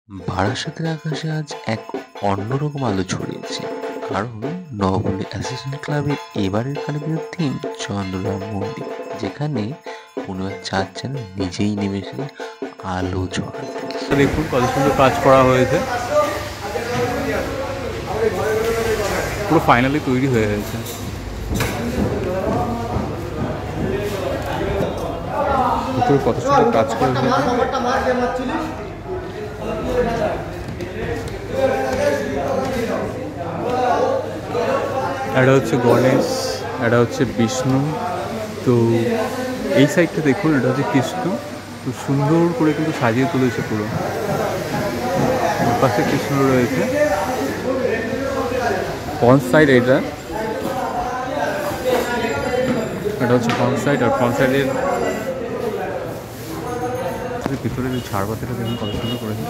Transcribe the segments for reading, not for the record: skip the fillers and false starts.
বারাসাতের আকাশে আজ এক অন্যরকম আলো ছড়িয়েছে। কারণ নবপল্লী অ্যাসোসিয়েশন ক্লাবের এবারের কালীপুজোর থিম চন্দ্রনাথ মন্দির, যেখানে কোনো এক চাঁদ যেন নিজেই নেমে এসে আলো ছড়াতে। দেখুন কত সুন্দর কাজ করা হয়েছে, পুরো ফাইনালি তৈরি হয়ে গেছে। ভিতরে কত সুন্দর কাজ করে এটা হচ্ছে গণেশ, এটা হচ্ছে বিষ্ণু। তো এই সাইডটা দেখুন, এটা হচ্ছে কৃষ্ণ। তো সুন্দর করে কিন্তু সাজিয়ে তুলেছে পুরো। ওর পাশে কৃষ্ণ রয়েছে। ফ্রন্ট সাইড এটা হচ্ছে ফ্রন্ট সাইড, আর ফ্রন্ট সাইডের ভিতরে যে ঝাড়বাতিটা দেখুন কত সুন্দর করেছে।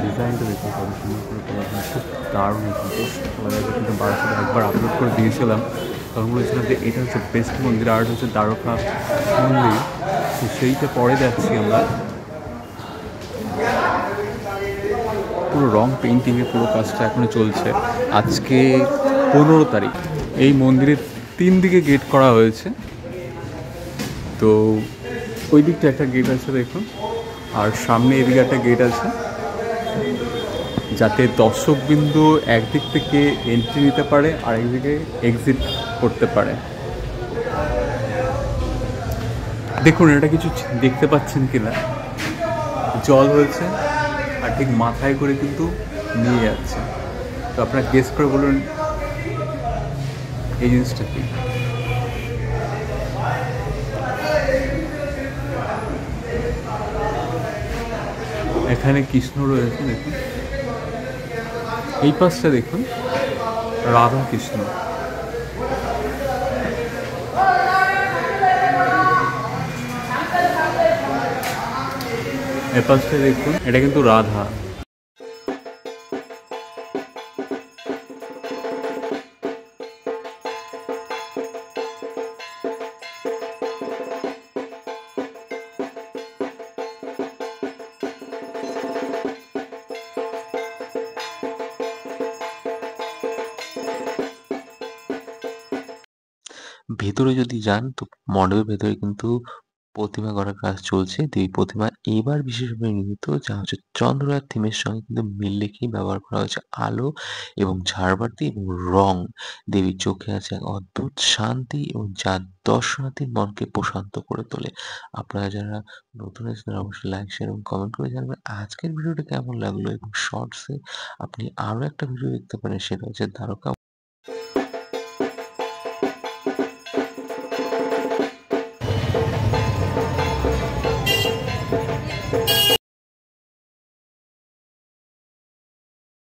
ডিজাইনটা দেখুন কত সুন্দর করে করা হয়, খুব দারুণ। কিন্তু বারাসাতে একবার আপলোড করে দিয়েছিলাম, তখন বলেছিলাম যে এটা হচ্ছে বেস্ট মন্দির, আর হচ্ছে দ্বারকা মন্দির। তো সেইটা পরে যাচ্ছি আমরা। পুরো রং পেইন্টিংয়ের পুরো কাজটা এখনো চলছে। আজকে 15 তারিখ। এই মন্দিরের 3 দিকে গেট করা হয়েছে। তো ওই দিকটা একটা গেট আছে দেখুন, আর সামনে এদিকে একটা গেট আছে, যাতে দর্শকবিন্দু একদিক থেকে এন্ট্রি নিতে পারে আর একদিকে এক্সিট করতে পারে। দেখুন এটা কিছু দেখতে পাচ্ছেন কিনা, জল হয়েছে আর ঠিক মাথায় করে কিন্তু নিয়ে যাচ্ছে। তো আপনারা গেস করে বলুন এই জিনিসটা কি। এখানে কৃষ্ণ রয়েছে দেখুন, এই পাশটা দেখুন রাধা কৃষ্ণ। এই পাশটা দেখুন, এটা কিন্তু রাধা। ভেতরে যদি যান তো মণ্ডপের ভেতরে কিন্তু প্রতিমা গড়ার কাজ চলছে। দেবী প্রতিমা এবার বিশেষভাবে নির্মিত, যা হচ্ছে চন্দ্রনাথ থিমের সঙ্গে কিন্তু মিল রেখেই ব্যবহার করা হয়েছে আলো এবং ঝাড়বাতি এবং রং। দেবীর চোখে আছে এক অদ্ভুত শান্তি এবং যা দর্শনার্থীর মনকে প্রশান্ত করে তোলে। আপনারা যারা নতুন এসেছেন অবশ্যই লাইক, শেয়ার এবং কমেন্ট করে জানাবেন আজকের ভিডিওটা কেমন লাগলো, এবং শর্টসে আপনি আরো একটা ভিডিও দেখতে পারেন, সেটা হচ্ছে দ্বারকা